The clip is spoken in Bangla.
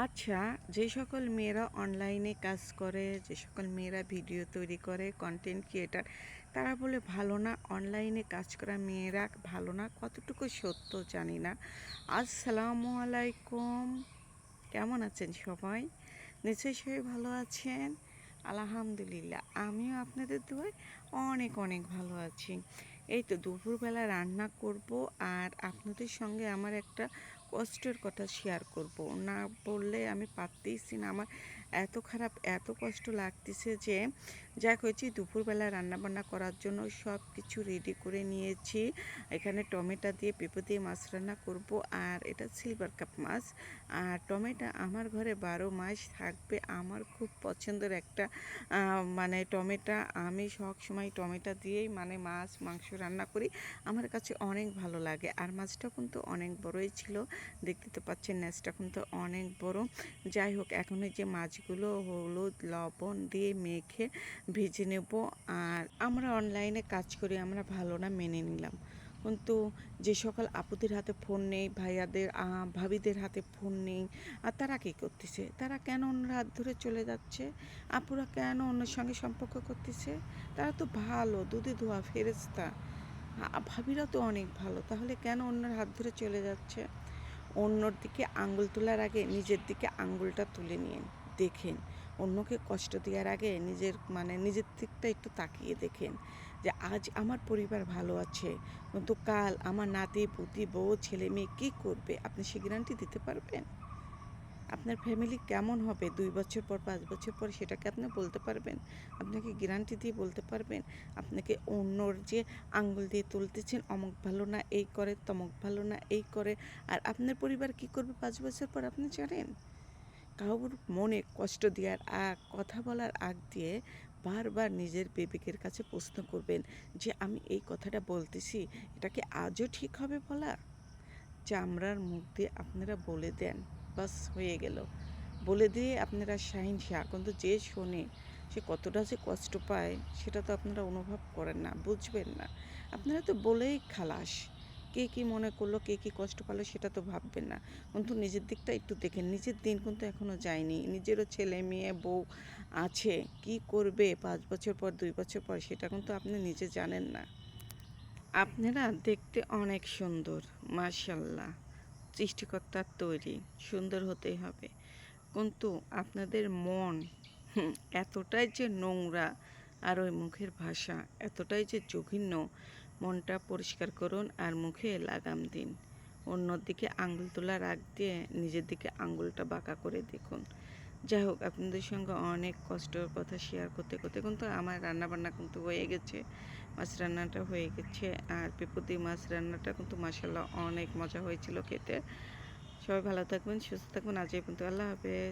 আচ্ছা, যে সকল মেয়েরা অনলাইনে কাজ করে, যে সকল মেয়েরা ভিডিও তৈরি করে, কন্টেন্ট ক্রিয়েটার, তারা বলে ভালো না, অনলাইনে কাজ করা মেয়েরা ভালো না। কতটুকু সত্য জানি না। আসসালামু আলাইকুম। কেমন আছেন সবাই? নিশ্চয়ই সবাই ভালো আছেন। আলহামদুলিল্লাহ, আমিও আপনাদের দোয়ায় অনেক অনেক ভালো আছি। এই তো দুপুরবেলা রান্না করব, আর আপনাদের সঙ্গে আমার একটা কষ্টের কথা শেয়ার করব। না বললে আমি পারতেইছি না। আমার এত খারাপ, এত কষ্ট লাগতেছে যে যা হয়েছি, দুপুরবেলা রান্নাবান্না করার জন্য সব কিছু রেডি করে নিয়েছি। এখানে টমেটো দিয়ে, পেঁপে দিয়ে মাছ রান্না করব, আর এটা সিলভার কাপ মাছ। আর টমেটো আমার ঘরে 12 মাস থাকবে। আমার খুব পছন্দের একটা মানে টমেটো। আমি সব সময় টমেটো দিয়েই মানে মাছ মাংস রান্না করি। আমার কাছে অনেক ভালো লাগে। আর মাছটা কিন্তু অনেক বড়ই ছিল, দেখতে তো পাচ্ছেন নেচটা কিন্তু অনেক বড়। যাই হোক, এখন এই যে মাছগুলো হলুদ লবণ দিয়ে মেখে ভেজে নেব। আর আমরা অনলাইনে কাজ করি, আমরা ভালো না মেনে নিলাম, কিন্তু যে সকল আপুদের হাতে ফোন নেই, ভাইয়াদের ভাবিদের হাতে ফোন নেই, আর তারা কী করতেছে? তারা কেন অন্যের হাত ধরে চলে যাচ্ছে? আপুরা কেন অন্যের সঙ্গে সম্পর্ক করতেছে? তারা তো ভালো, দুধে ধোয়া ফেরেশতা। ভাবিরা তো অনেক ভালো, তাহলে কেন অন্যের হাত ধরে চলে যাচ্ছে? অন্যর দিকে আঙ্গুল তোলার আগে নিজের দিকে আঙ্গুলটা তুলে নিন, দেখেন। অন্যকে কষ্ট দেওয়ার আগে নিজের দিকটা একটু তাকিয়ে দেখেন, যে আজ আমার পরিবার ভালো আছে, কিন্তু কাল আমার নাতি পুতি বউ ছেলে মেয়ে কী করবে? আপনি সে গ্যারান্টি দিতে পারবেন? আপনার ফ্যামিলি কেমন হবে 2 বছর পর, 5 বছর পর, সেটাকে আপনি বলতে পারবেন? আপনাকে গ্যারান্টি দিয়ে বলতে পারবেন? আপনাকে অন্যর যে আঙ্গুল দিয়ে তুলতেছেন, অমুক ভালো না এই করে, তমুক ভালো না এই করে, আর আপনার পরিবার কি করবে 5 বছর পর আপনি জানেন? কারোর মনে কষ্ট দেওয়ার কথা বলার আগ দিয়ে বারবার নিজের বিবেকের কাছে প্রশ্ন করবেন, যে আমি এই কথাটা বলতেছি, এটা কি আজও ঠিক হবে বলা? চামড়ার মুখ দিয়ে আপনারা বলে দেন, বাস হয়ে গেল। বলে দিয়ে আপনারা শাহিনশাহ, কিন্তু যে শোনে সে কতটা যে কষ্ট পায় সেটা তো আপনারা অনুভব করেন না, বুঝবেন না। আপনারা তো বলেই খালাস। কে কী মনে করলো, কে কী কষ্ট পালো সেটা তো ভাববেন না। কিন্তু নিজের দিকটা একটু দেখেন। নিজের দিন কিন্তু এখনও যায়নি। নিজেরও ছেলে মেয়ে বউ আছে। কি করবে 5 বছর পর, 2 বছর পর, সেটা কিন্তু আপনি নিজে জানেন না। আপনারা দেখতে অনেক সুন্দর, মাশাআল্লাহ। সৃষ্টিকর্তার তৈরি, সুন্দর হতেই হবে। কিন্তু আপনাদের মন এতটাই যে নোংরা, আর ওই মুখের ভাষা এতটাই যে জঘন্য। মনটা পরিষ্কার করুন আর মুখে লাগাম দিন। অন্যর দিকে আঙ্গুল তোলার আগ দিয়ে নিজের দিকে আঙ্গুলটা বাঁকা করে দেখুন। যাই হোক, আপনাদের সঙ্গে অনেক কষ্টের কথা শেয়ার করতে করতে কিন্তু আমার রান্নাবান্না কিন্তু হয়ে গেছে। মাছ রান্নাটা হয়ে গেছে, আর পেঁপে মাছ রান্নাটা কিন্তু মাশাআল্লাহ অনেক মজা হয়েছিল খেতে। সবাই ভালো থাকবেন, সুস্থ থাকবেন। আজ এই পর্যন্ত। আল্লাহ হাফেজ।